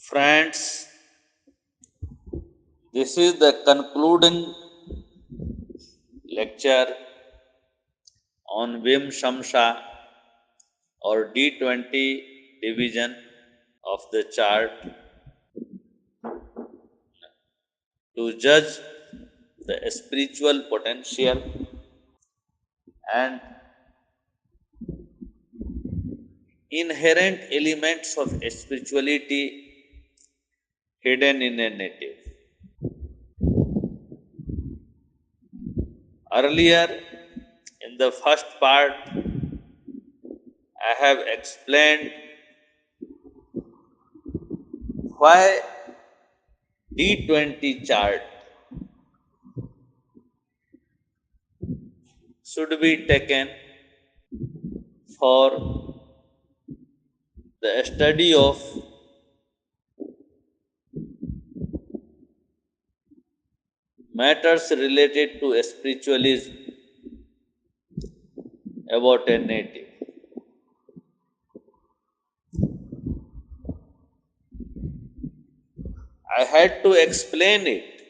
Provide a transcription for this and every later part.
Friends, this is the concluding lecture on Vimshamsha or D20 division of the chart to judge the spiritual potential and inherent elements of spirituality hidden in a native. Earlier, in the first part, I have explained why D20 chart should be taken for the study of matters related to spiritualism about a native. I had to explain it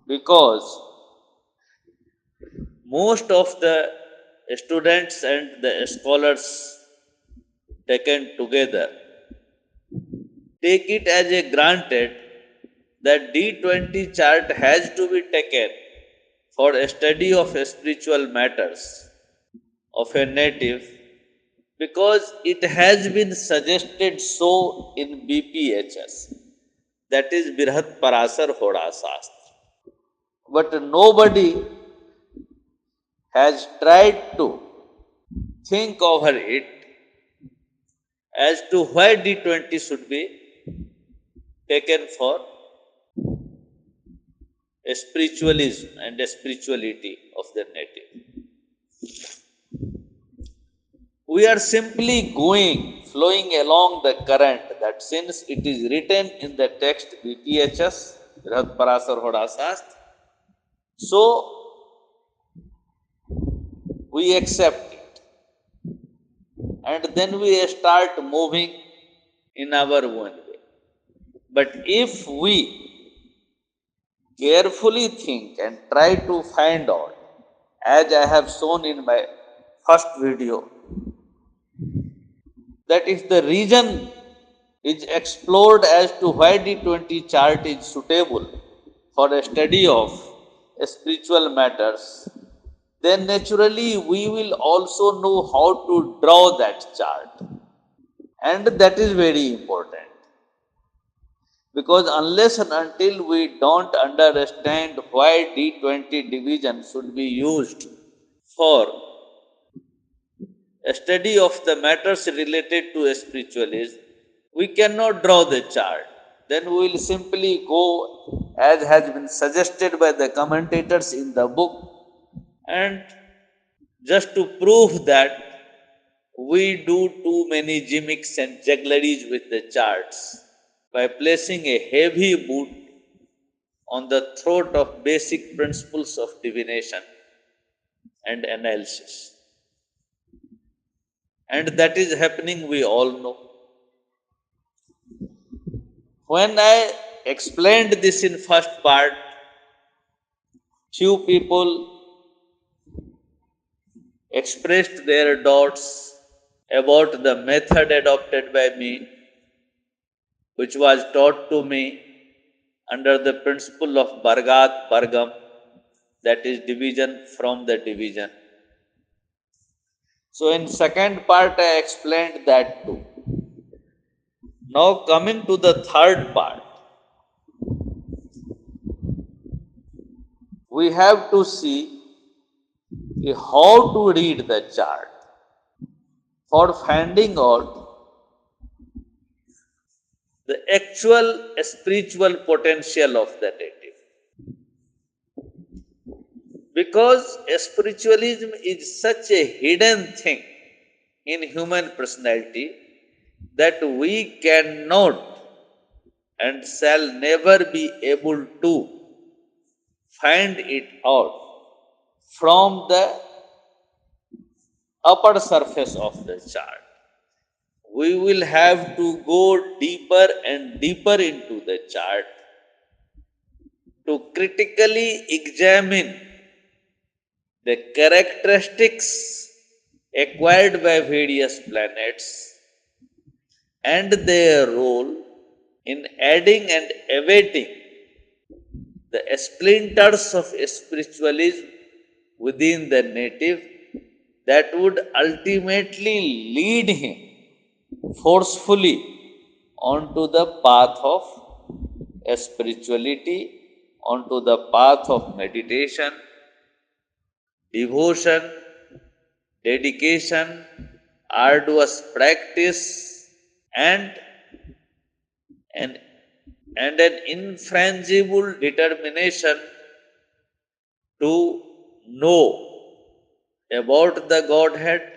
because most of the students and the scholars taken together take it as a granted that D20 chart has to be taken for a study of spiritual matters of a native because it has been suggested so in BPHS, that is Birhat Parasar Hoda Shastra. But nobody has tried to think over it as to why D20 should be taken for a spiritualism and a spirituality of the native. We are simply flowing along the current that since it is written in the text BPHS, Brihat Parasar Hoda Shastra, so we accept it. And then we start moving in our own way. But if we carefully think and try to find out, as I have shown in my first video, that if the reason is explored as to why D20 chart is suitable for a study of spiritual matters, then naturally we will also know how to draw that chart. And that is very important. Because unless and until we don't understand why D20 division should be used for a study of the matters related to spiritualism, we cannot draw the chart. Then we will simply go as has been suggested by the commentators in the book, and just to prove that we do too many gimmicks and juggleries with the charts by placing a heavy boot on the throat of basic principles of divination and analysis. And that is happening, we all know. When I explained this in first part, few people expressed their doubts about the method adopted by me, which was taught to me under the principle of Bargat Bargam, that is division from the division. So in second part I explained that too. Now coming to the third part, we have to see how to read the chart for finding out the actual spiritual potential of the native. Because spiritualism is such a hidden thing in human personality that we cannot and shall never be able to find it out from the upper surface of the chart. we will have to go deeper and deeper into the chart to critically examine the characteristics acquired by various planets and their role in adding and awaiting the splinters of spiritualism within the native that would ultimately lead him forcefully onto the path of spirituality, onto the path of meditation, devotion, dedication, arduous practice, and an, and an infrangible determination to know about the Godhead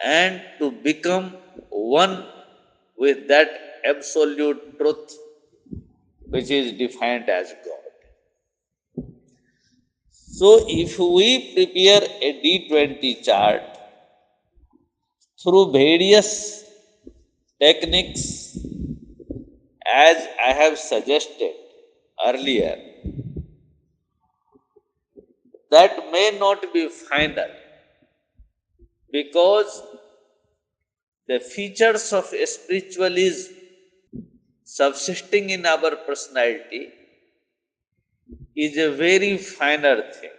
and to become one with that absolute truth which is defined as God. So, if we prepare a D20 chart through various techniques as I have suggested earlier, that may not be final because the features of spiritualism subsisting in our personality is a very finer thing.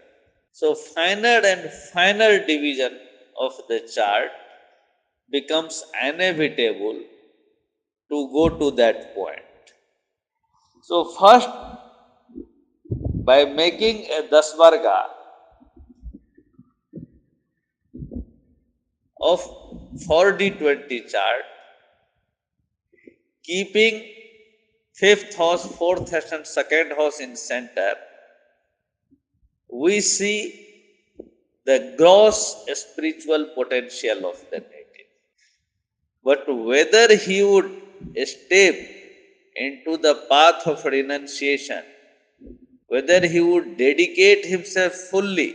So, finer and finer division of the chart becomes inevitable to go to that point. So, first, by making a dasvarga of 4D20 chart, keeping fifth house, fourth house, and second house in center, we see the gross spiritual potential of the native. But whether he would step into the path of renunciation, whether he would dedicate himself fully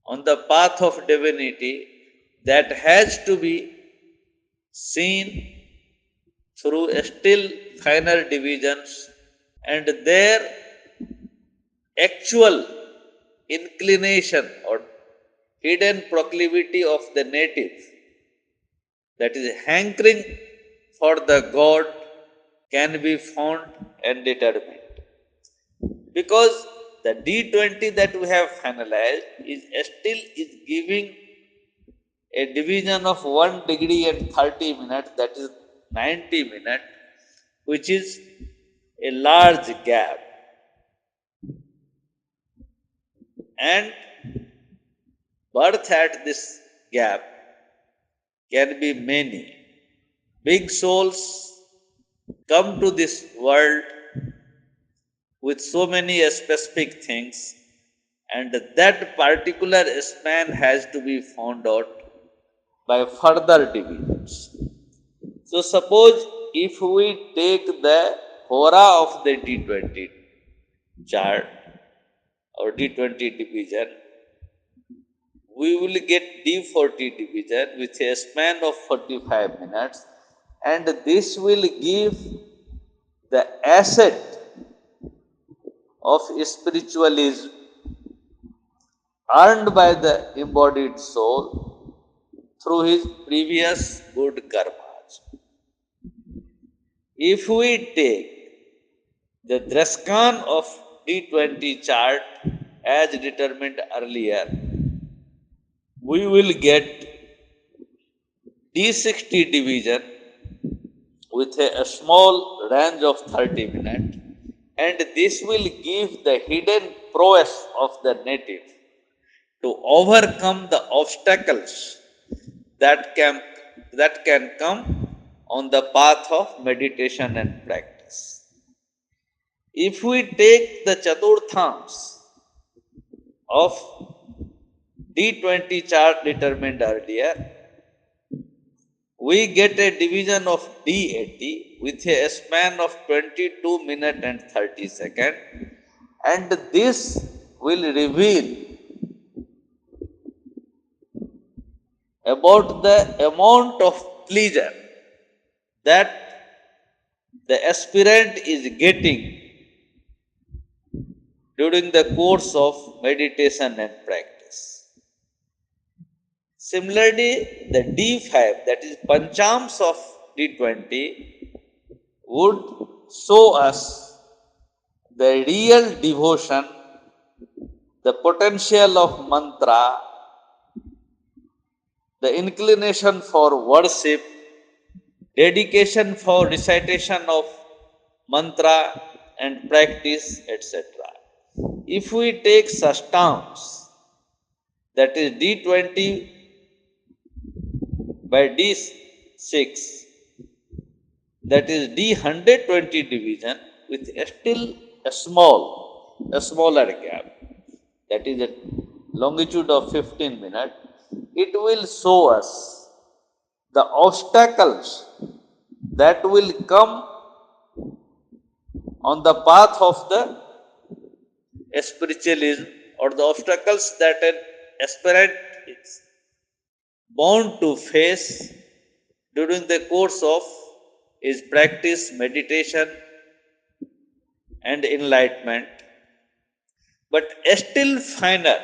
on the path of divinity, that has to be seen through still finer divisions, and their actual inclination or hidden proclivity of the native, that is hankering for the God, can be found and determined. Because the D20 that we have finalized is still is giving a division of 1 degree and 30 minutes, that is 90 minutes, which is a large gap. And birth at this gap can be many. Big souls come to this world with so many specific things, and that particular span has to be found out by further divisions. So, suppose if we take the hora of the D20 chart or D20 division, we will get D40 division with a span of 45 minutes, and this will give the asset of spiritualism earned by the embodied soul through his previous good karmas. If we take the Draskan of D20 chart as determined earlier, we will get D60 division with a small range of 30 minutes, and this will give the hidden prowess of the native to overcome the obstacles that can, that can come on the path of meditation and practice. If we take the Chaturthams of D20 chart determined earlier, we get a division of D80 with a span of 22 minutes and 30 seconds, and this will reveal about the amount of pleasure that the aspirant is getting during the course of meditation and practice. Similarly, the D5, that is Panchams of D20, would show us the real devotion, the potential of mantra, the inclination for worship, dedication for recitation of mantra and practice, etc. If we take Sashtams, that is D20 by D6, that is D120 division with still a smaller gap, that is a longitude of 15 minutes, it will show us the obstacles that will come on the path of the spiritualism, or the obstacles that an aspirant is bound to face during the course of his practice, meditation, and enlightenment. But still finer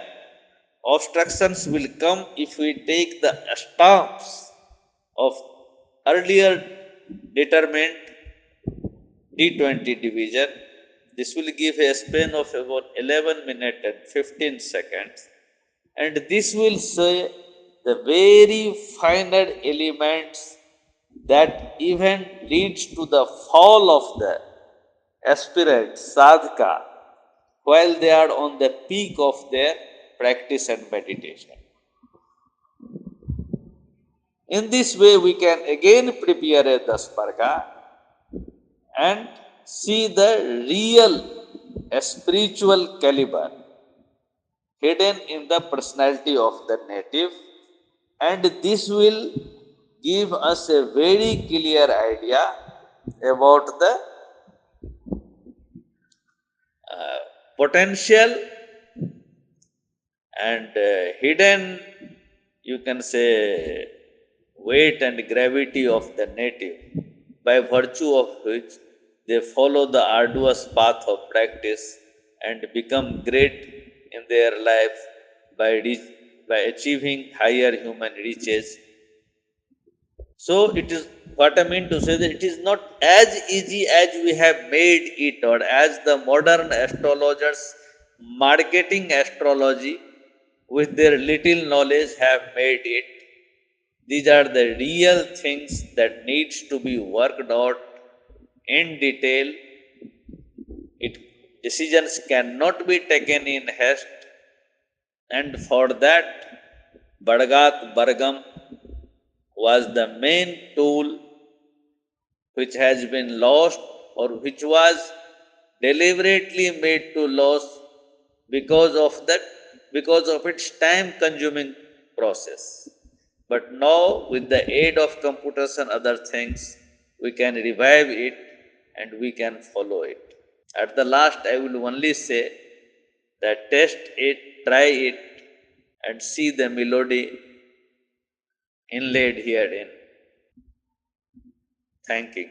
obstructions will come if we take the stamps of earlier determined D20 division. This will give a span of about 11 minutes and 15 seconds, and this will say the very finer elements that even leads to the fall of the aspirant sadhaka while they are on the peak of their practice and meditation. In this way, we can again prepare a dasparga and see the real spiritual caliber hidden in the personality of the native, and this will give us a very clear idea about the potential and hidden, you can say, weight and gravity of the native, by virtue of which they follow the arduous path of practice and become great in their life by, by achieving higher human riches. So it is what I mean to say, that it is not as easy as we have made it, or as the modern astrologers marketing astrology with their little knowledge have made it. These are the real things that needs to be worked out in detail. It decisions cannot be taken in haste, and for that Badagat Bargam was the main tool which has been lost, or which was deliberately made to lose because of that, because of its time consuming process. But now, with the aid of computers and other things, we can revive it and we can follow it. At the last, I will only say that test it, try it, and see the melody inlaid herein. Thanking.